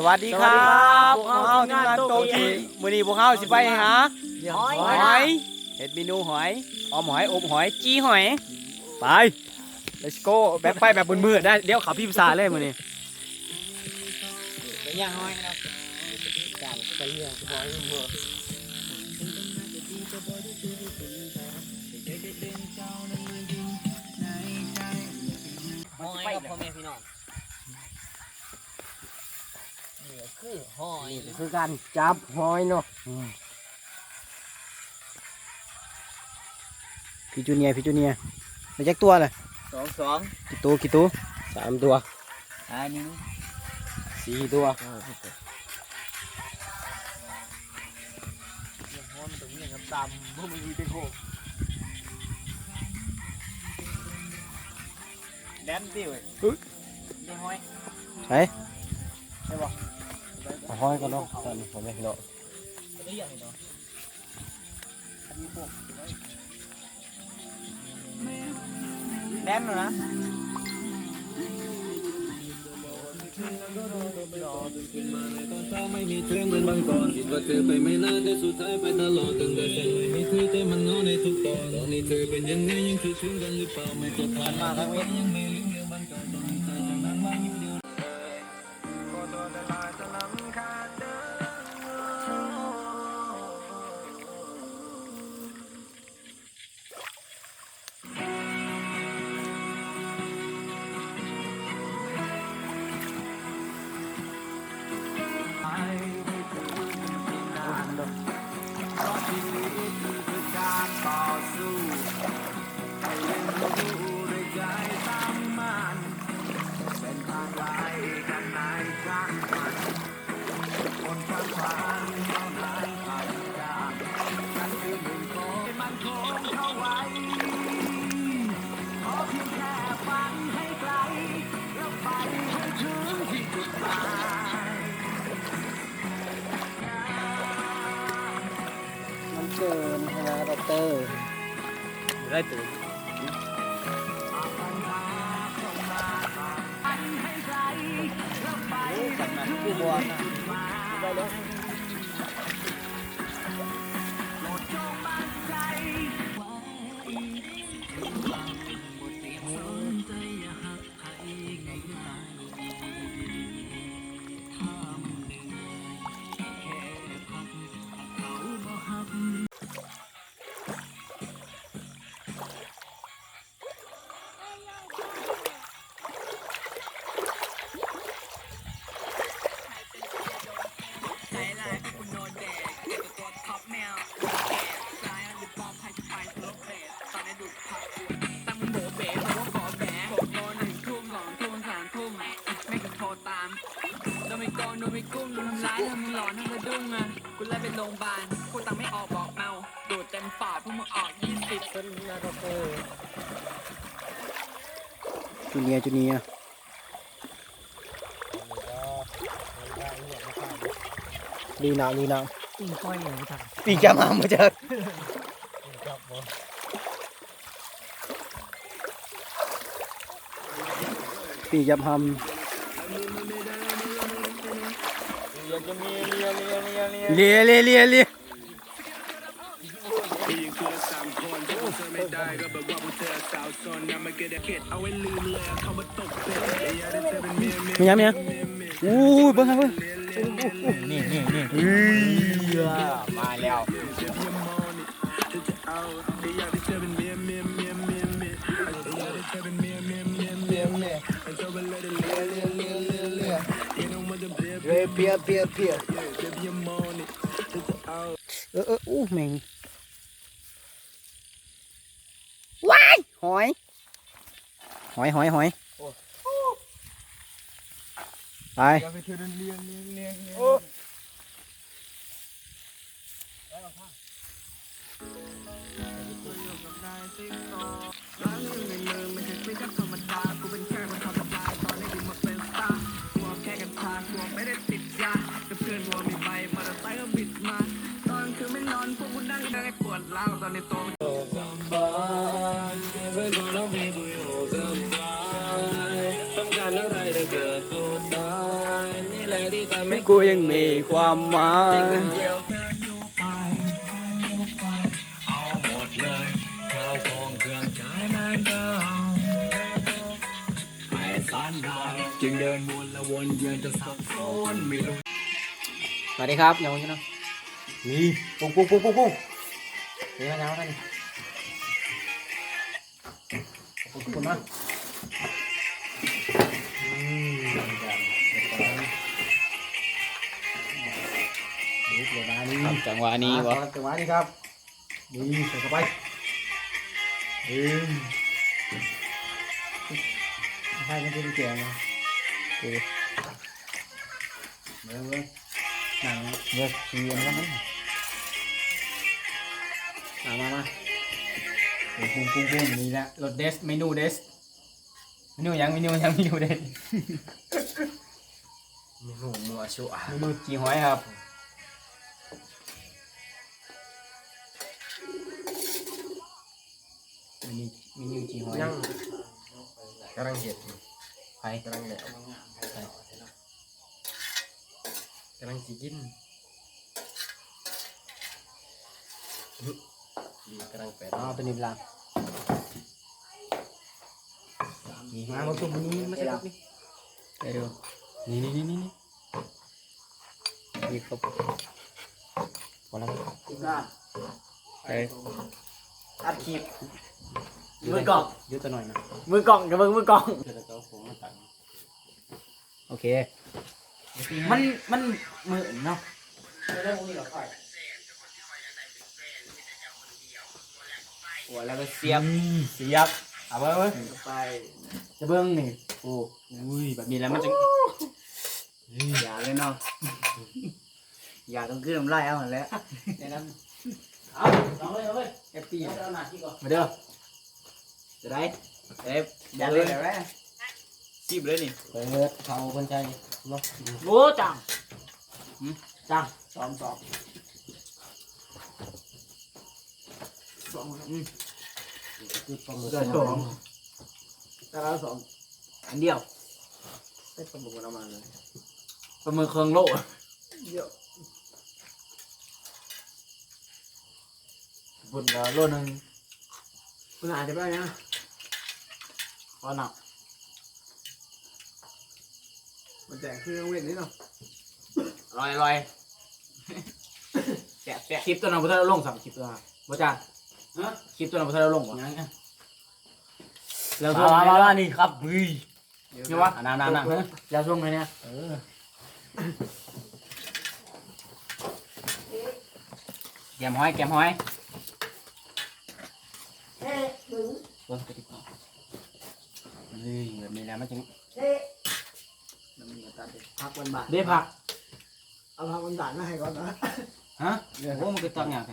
วัสดีครับพวกเราทีมงานโตกีมื้อนี้พวกเราสิไปหาหอยเฮ็ดเมนูหอยออมหอยอบหอยจี้หอยไป let's go แบบไปแบบมืดๆได้เดี๋ยวขับพี่ภาษาเลยมื้อนี้เป็นย่างหอยครับการเป็นเรื่องหอยมือหอยกับพ่อแม่พี่น้องนี่คือหอยนี่คือการจับหอยเนาะพี่จูเนียร์มาแจ็คตัวเลยสองกี่ตัว3 ตัวอันนี้4 ตัวห้อนตรงนี้ครับตำพวกมันมีเป็นโคแดนติ้วได้หอยใช่ป่ะหอยก็เนาะตอนนี้ผมไม่เนาะแดนเลยนะไม่มีเธอเหมือนบางก่อนคิดว่าเธอไปไม่นานแต่สุดท้ายไปตลอดตั้งแต่ฉันไม่มีเธอแต่มันเหงาในทุกตอนตอนนี้เธอเป็นยังไงยังคิดถึงกันหรือเปล่าไม่ก็ผ่านมาทั้งวันยังไม่ลืมเรื่องบางก่อนตอนนี้เธอจะนั่งมาอยู่เดียวมันเกินนะดอกเตอร์ได้ตื่นกันมาผู้บอลนะไปเลยโดนไปกุ้งโดนทำร้ายทำมึงหลอนทั้งกระดุ้งอ่ะกูไล่ไปโรงพยาบาลพูดตังไม่ออกบอกเมาดูดเต็มปอดพวกมึงออก20คนนะดอกเตอร์จูเนียลีนาปีก้อยอย่างนี้ทำปีจะมาเมื่อเจอปีจะทำเลียมียังอู้เบิ้งครับเบิ้งนี่มาแล้วเพียอู้แมงว้ายหอยไปไปไม่ได้ติดยากับเพื่อนวัวมีใบมอเตอร์ไซค์ก็บิดมาตอนคือไม่นอนพวกกูนั่งได้ปวดร้าวตอนในโตต้องการอะไรจะเกิดสุดท้ายนี่แหละที่ทำให้ กูยังมีความหมาย เอาหมดเลยข้าวของเครื่องใช้นั้นก็เอาไม่สันดานจึงเดินวนและวนเวียนจะสับสนไม่รู้ สวัสดีครับยังไงนะนี่ปุ้งปุ้งปุ้งปุ้งปุ้งเดี๋ยวมากันนี่ขอบคุณมากจังหวะนี้วะจังหวะนี้ครับนี่ใส่เข้าไปให้มันเป็นแกงนะเมื่อหนังเลือกชีนแล้วมั้งมาปุ้งนี่แหละรสเดสเมนูเดสเมนูยังเมนูเดสเมนูมัวชัวเมนูจีหอยครับเมนูจีหอยยังกำลังเห็ดไปกำลังแหลวกำลังจีกินดีกำลังเป็ดเป็นนิบลางมาบางตัวนี้ไม่ใช่นี่ไปดูนี่ดีครับพอแล้วไปอัดคลิปมือกล่องยืดตัวหน่อยนะมือกล่องกับมือกล่องโอเคมันมือเนาะหัวแล้วก็เสียบเอาไว้ไปจะเบิ้งนี่โอ้ยแบบนี้แล้วมันจะอย่าเลยเนาะอย่าต้องขึ้นน้ำลายเอาหันแล้วเนี่ยนั่นเอาเลยแอปปี้มาเด้อจะได้อย่าเลยซีบเลยนี่เปิดเขาคนใจเนาะโอ้จังสองคือปลาหมึกแต่ละสองอันเดียวได้ปลาหมึกมันเอามาเลยปลาหมึกเครื่องโลเยอะบุญโลนึงคุณอาจจะได้นะพอหนักมันแจกเครื่องเวทนิดหน่อยลอยแกะคลิปตัวนั้นพุทธเราลง3 คลิปตัวนะบ่จ้าคลิปตัวนั้นพุทธเราลงวะแล้วช่วงไหนนี่ครับนี่วะน้ำแล้วช่วงไหนเนี่ยแกมห้อยแบบนี้แล้วมันจึงผักวันบาทได้ผักเอาผักวันบาทมาให้ก่อนนะฮะโอ้มันก็ตังอย่างไร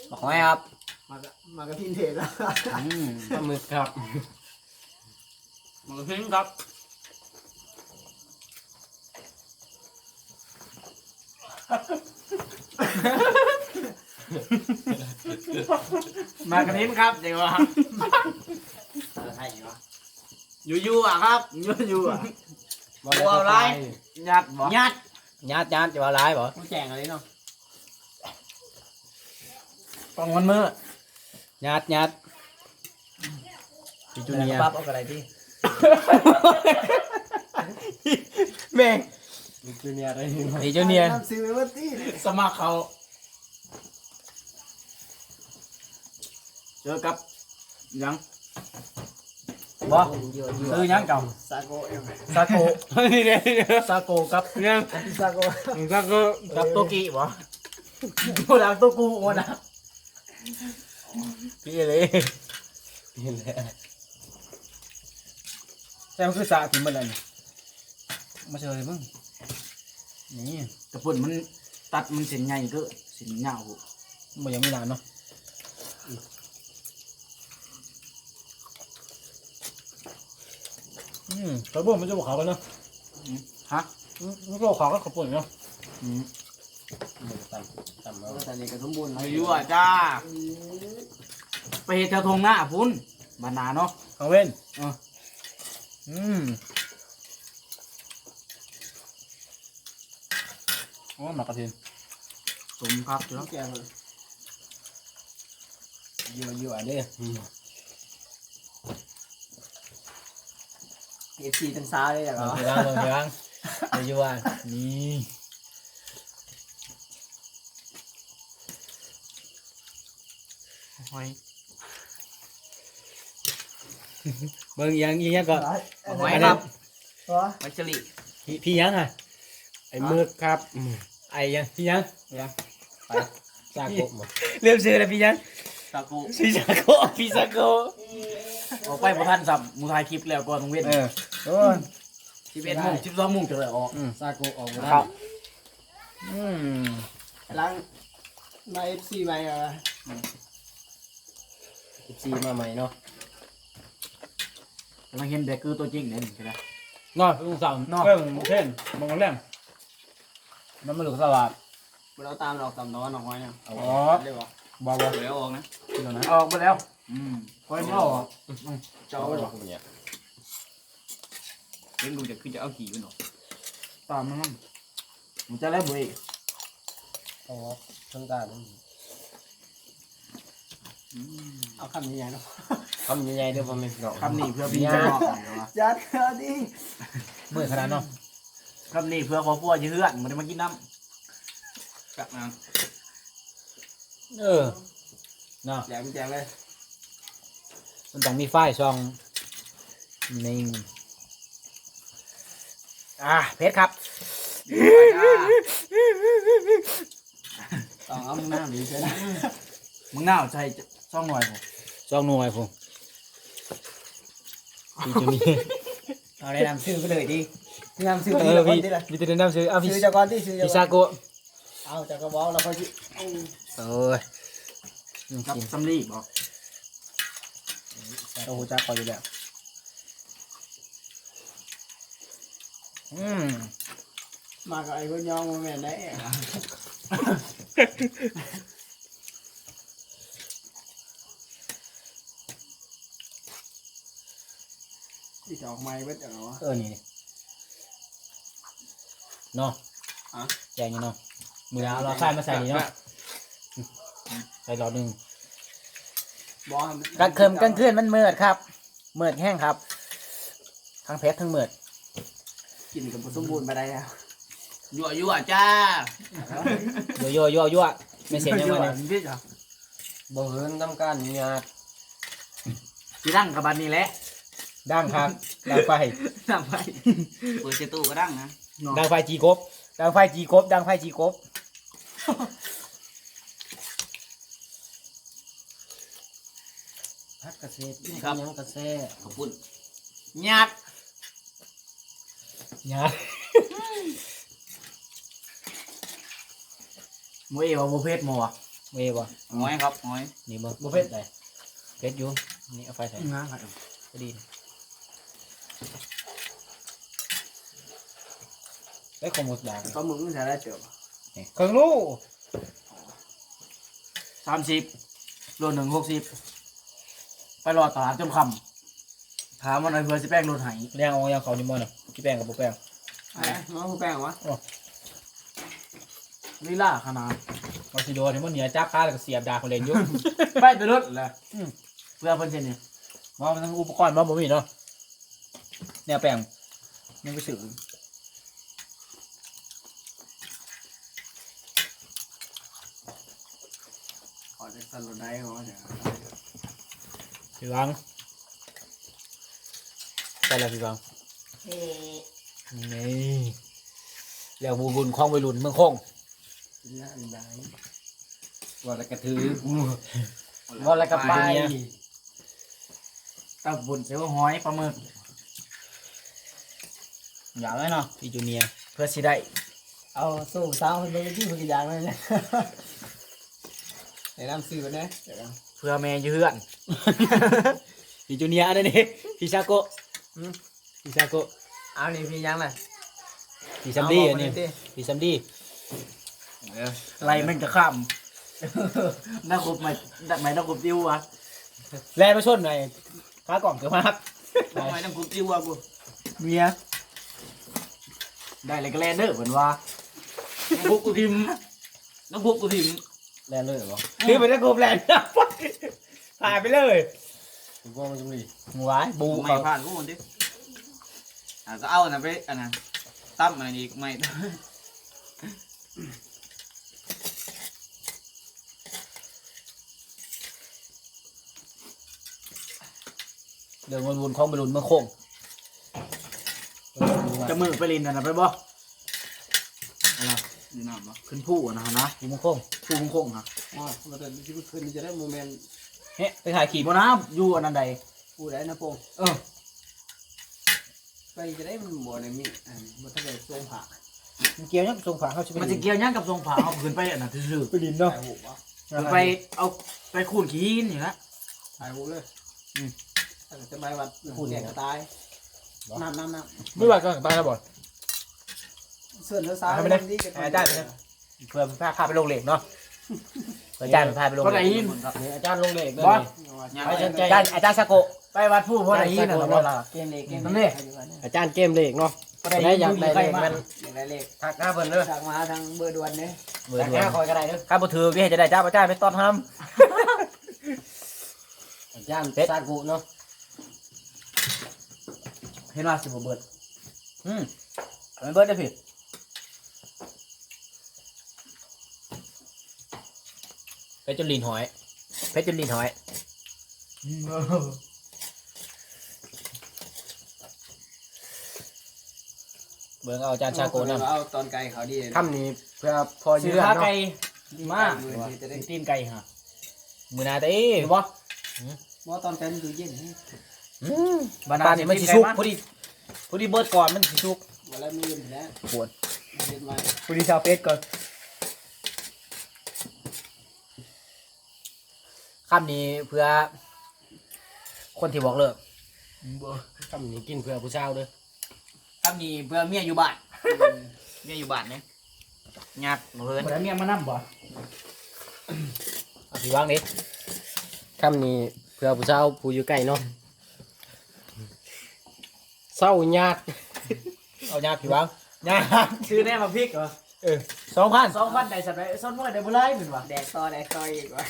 บอกไว้ครับมากระทินเทศแล้วปลาหมึกครับมากระทินครับมากระทินครับเดี๋ยวครับอยู่อ่ะครับอยู่อ่ะบัวอะไรยัดจะว่าร้ายบ่แจงอะไรเนาะต้องมันมือยัดพี่จูเนียร์ปั๊บเอาอะไรพี่แม่งพี่จูเนียร์สมัครเขาเจอกับยังบ่ซื้อยังเก่าซาโกนี่เลยซาโกกับยังซาโกกับโตกิบ่ตัวดังโตกูโอ้นะพี่เลยแต่มันคือสาถึงมันอะไรมาเจอเลยมึงนี่กระปุ่นมันตัดมันเส้นใหญ่ก็เส้นยาวมันยังไม่นานเนาะกระปุ่นมันจะบอกเขากันเนาะฮะมันก็บอกเขาก็กระปุ่นเนาะต่ำแล้วแต่นี่กระสมบูรณ์อยู่อ่ะจ้าไปเห็ดแถวทงหน้าพุ่นบานนาเนาะเขาเว้น อ้หมักกระเทียมสมครับอยู่แล้ว แกเลย ยั่วๆเด้อ FC ทั้งซ้าเลยอย่าง ลอง เนาะ ไปล้างลองไปล้างยั่วๆนี่หอยเบิ่งยังก็ หอยครับ มัชลิ พี่ยังอ่ะไอ้มืดครับไอ้ยังพี่ยังไปซาโกะมาเริ่มซื้อแล้วพี่ยัง ตะกู พี่ซาโกะพี่ซาโกะออกไปประทันสับมูทายคลิปแล้วก่อนต้องเว้น11 โมง 12 โมงจะเลยออกซาโกะออกมาครับ ล้างมา FC ไปอ่ะ ซีมาใหม่เนาะกำลังเห็นเด็กคือตัวจริงเนี่ยใช่ไหมนอนลุงสาวเพิ่งเช่นมองแรงน้ำมันหลุดสลัด เราตามดอกตามน้องน้องหอยเนี่ย อ๋อ ได้บ่ บอก เดี๋ยวออกนะ ออกไปแล้วคอยไม่ออก เจ้าบ่ เล่นดูจะขึ้นจะเอาขี่มันหรอ ตามมันมันจะเล่นบุย อ๋อทั้งตาเอาคำนี้เนาะ คำใหญ่ๆเดี๋ยวผมไม่เนาะคำนี้เพื่อพี่จะบอก ยัดเขาดิ เมื่อขนาดเนาะคำนี้เพื่อครอบครัวยื้อนมันได้มากินน้ กลับมา ำเนาะ แจมเลย มันต้องมีไฟซองนี่เพชรครับ ต้องเอามึงหน้าดีใช่ไหม มึงน่าใช่ซองหน่วยผมซองหน่วยผมพี่จะมี เอาแนะนำชื่อไปเลยดิแนะนำชื่อ พี่มีแต่แนะนำซื้อพี่ ชื่อจากก่อนที่ชื่อ พิซาโกะ เอาจากกระบอกแล้วค่อย โอ้ยกับซัมลี่บอกโอ้โหจ้าคอยอยู่แล้วมากับไอ้คนยองมาแม่ไหนที่จะออกไม้เวทอย่างเนาะ นี่เนาะแจงนี่เนาะมือเราใส่มาใส่นี่เนาะใส่หลอดหนึ่งกลางคืนมันเมือดครับเมือดแห้งครับทั้งเพชรทั้งเมือด กินกับสมบูรณ์ไปได้แล้ว ยั่วจ้า ยั่วไม่เสียยังไงเนี่ย พี่จ๋า บ่เฮินทำการงานสีดังกับบันนี้แหละดังครับดังไฟ ดังไฟเปิดเจตู้ก็ดังนะ ดังไฟจีกบดังไฟจีกบดังไฟจีกบพักเกษตรยังเกษตร ขอบคุณ ยัดมวยว่าโมเพชรมัวเวยว่า หอยครับหอย นี่บ่โมเพชรได้เพชรอยู่นี่เอาไฟใส่ก็ดีได้ของหมดด่าง ก็มึงจะได้เจอ เครื่องลูก30โล160ไปรอตลาดจนคำถามว่าไอ้เพื่อสิแป้งรถไหเรียงเอาอย่างเขานี่มั้งน่ะกี่แป้งกับบุแป้ง น้องแป้งวะ ลีลาขนาดมาสิโดนที่มันเหนียวจับขาแล้วก็เสียบดาคนเล่นอยู่ ไปไปรถแหละเพื่อเพิ่นเช่นนี้ว่ามันทั้งอุปกรณ์บ่มีเนาะเนี่ยแป้งยังไปซื้อ ขอจะสรุปได้เหรอเนี่ย พี่วังใช่แล้วพี่วังนี่แล้วบูบุญคลองวัยรุ่นเมืองคง น่าได้ ว่าแล้วก็ถือว่าแล้วก็ไปตะบุญเสียวหอยปลาหมึกอย่าเลยเนาะพี่จูเนียเพื่อสิได้ เอาสู้สาวคนเดียวที่คนอย่างเลยเนี่ยไอ้น้ำซื้อกันนะ เพื่อแม่ยืเฮือน พี่จูเนียนั่นนี่พี่ชาโกะพี่ชาโกะ เอานี่พี่ยังเลย พี่ซัมดี้อันนี้พี่ซัมดี้ไรมันจะข้ามน่าคบไหมน่าคบดิ้ววะแล่มาชนหน่อยค้ากล่องเกือบมาก ทำไมต้องกุ๊บจิ้ววะกู เมียได้อะไรก็แล่เด้อเหมือนว่า พุกกูทิมน้องพุกกูทิม แลนเลยเหรอคือไปตะกบแลนหายไปเลยพวกมันจะมีหวายบู ไม่ เขา ผ่านกูมันดิก็เอานะไปอันนั้นตั้มอะไรอีกไม่ เดินวนๆคล้องไปลุนเมื่อโค้งจะมือไปลินนะไปบ่ อะไรนี่น้ำปะ ขึ้นผู้นะอยู่เมื่อโค้งผู้เมื่อโค้งฮะ อ๋อมาแต่ที่คืนจะได้โมเมนต์ เฮ้ไปถ่ายขี่บนน้ำอยู่อันนั้นใด ผู้ใดนะโป่ง เออ ไปจะได้มันบ่ได้มีมันถ้าได้ทรงผ่า มันเกี่ยวยังทรงผาเขาจะมันจะเกี่ยวยังกับทรงผาเอาขึ้นไปอันนั้นถือไปดินเนาะ ถ่ายหูวะ ไปเอาไปขูดขี้นี่นะ ถ่ายหูเลยแต่จะไม่วัดหูแดงก็ตายน้ำ ไม่ว่าก็ตายแล้วบ่ เสื้อเนื้อสาว ดีกันอาจารย์เพื่อพาไปลงเหล็กเนาะอาจารย์พาไปลงเหล็กอาจารย์ลงเหล็กเลยอาจารย์สะโกไปวัดผู้เพราะอะไรนี่นะเรา เกมเล็กเกม อาจารย์เกมเหล็กเนาะได้อยากได้เหล็กมัน อย่างไรเล็ก ทักหน้าเพิ่นเลย จากมาทางเบอร์ด่วนเนี่ย ทักหน้าคอยก็ได้เด้อข้าบ่ถือพี่จะได้จ้าอาจารย์ไปต้อนทำอาจารย์ซากุเนาะเห็นว่าสิบ่เบิดมันเบิดได้ผิดเพชรจุลินหอยเพชรจุลินหอยเบิ่งเอาอาจารย์ชาโกนำ เอาตอนไก่เขาดี คำนี้เพื่อพอยืนไก่มาก จะได้ ตีนไก่ฮะมือนาเต้บ่ เพราะตอนไก่มันดูเย็น บานานี่มันสิสุกพอดีเบิดก่อนมันสิสุก วันแล้วมีอยู่แล้ว ปวด เย็นมา พอดีชาวเป็ดก่อนคำนี้เพื่อคนที่บอกเลิกคำนี้กินเพื่อผู้เช่าด้วยคำนี้เพื่อเมียอยู่บ้านเมียอยู่บ้านเนี่ยยากเพื่อนเมียมานั่งบ่เอาพี่วางดิคำนี้เพื่อผู้เช่าผู้อยู่ใกล้เนาะเศร้ายากเอายากพี่วางยากชื่อแน่มาพริกเหรอ2,000ได้สัตว์ได้ซ่อนมวยได้บ่ไรเหมือนวะ แดกต่ออีกวะ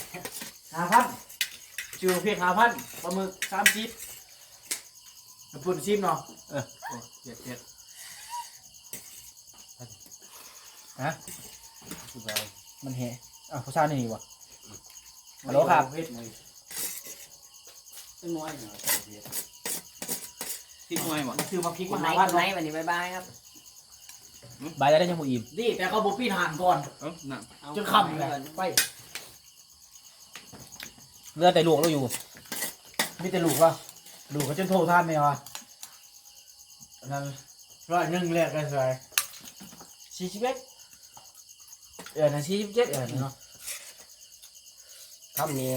5,000ชื่อเพียง5,000ปลาหมึก30น้ำปุ่นชิมเนาะเจ็ดฮะมันเหผู้ชายนี่วะฮัลโหลครับ เป็นมวยเหรอ ทิ้งไว้หมด คือมาพริก คุ มา ณไหน 5,000 คุณไหนวันนี้บายครับ บายได้ยังบ่อิ่มดิแต่เขาบ่ปีนหานก่อน น่ะ จนค่ำเลยไปเลือดแต่ลูกเราอยู่มีแต่ลูกวะลูกเขาจนโทรท่านไหมวะนั่น100แรกกันเลย41นะ47เนาะทำนี่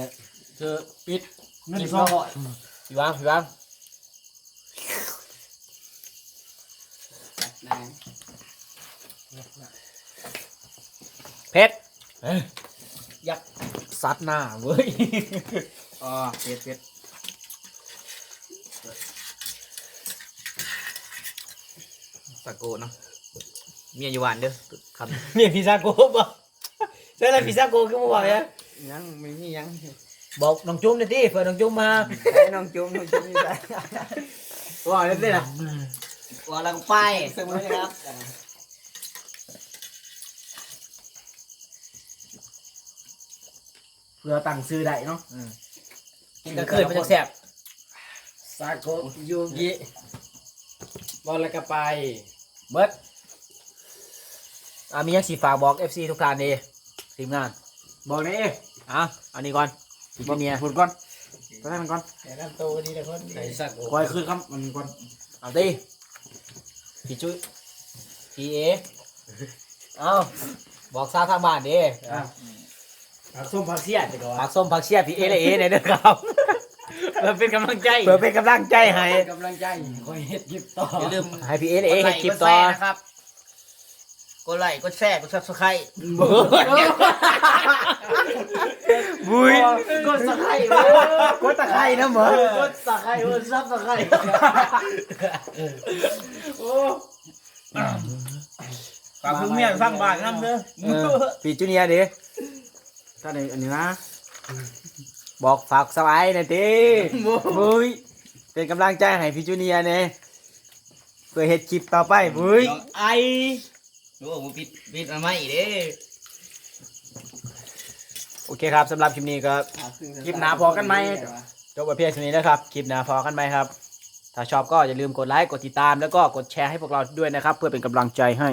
คือปิดเงิน200พี่วางนาย เพชรยักซัดหน้าเว้ย อ๋อเพชรสะโกเนาะเมียอยู่บ้านเด้อครับ เมียพิซซ่าโก้บ่ใช่แล้วพิซซ่าโก้คือบ่บอกเนี่ย ยังไม่มียัง บอกน้องจุ้มเลยดิเผื่อน้องจุ้มมา ใช้น้องจุ้มนี่ได้ ว่าเลยสิล่ะ ว่าลังไปเสมอครับ เผื่อตั้งซื้อได้เนาะกินกลางคืนมันจะแซ่บ ซาโกยูกิบอลแล้วก็ไป เบิดมียังสีฝากบอก FC ทุกท่านดีทีมงาน บอกนี่ อันนี้ก่อนพี่เนีย พูดก่อนไปให้มันก่อน แต่น้ำโตดีแต่คนใส่ซาโก คอยคืนครับมันก่อน เอาดิพี่จุ้ยพี่เอเอาบอกซาทางบ้านดิ ผักส้มผักเสี้ยไปก่อน ผักส้มผักเชียพี่เอเลยเอเนี่ยเด้อครับ เพื่อเป็นกำลังใจ เพื่อเป็นกำลังใจให้ กำลังใจคอยเฮ็ดยิบต่อ อย่าลืม ให้พี่เอเลยเอให้คลิปต่อ นะครับกดไลค์กดแชร์กดซับสไครต์ บุย กดสะไคร้ กดตะไคร้นะเหมือน กดสะไคร้กดซับสะไคร้โอ้ ฝากเมียฟังบ้านน้ำเด้อ พี่จูเนียร์ดิ ถ้าในอันนี้นะ บอกฝากสบายหน่อยดิบุ้ยเป็นกำลังใจให้พี่จูเนียร์เนี่ยเพื่อเฮ็ดคลิปต่อไปบุ้ย ไอรู้ว่าผมปิดมาไม่เด้ โอเคครับสำหรับคลิปนี้ก็คลิปหน้าพอกันไหมจบไปเพียงเท่านี้นะครับคลิปหน้าพอกันไหมครับถ้าชอบก็อย่าลืมกดไลค์กดติดตามแล้วก็กดแชร์ให้พวกเราด้วยนะครับเพื่อเป็นกำลังใจให้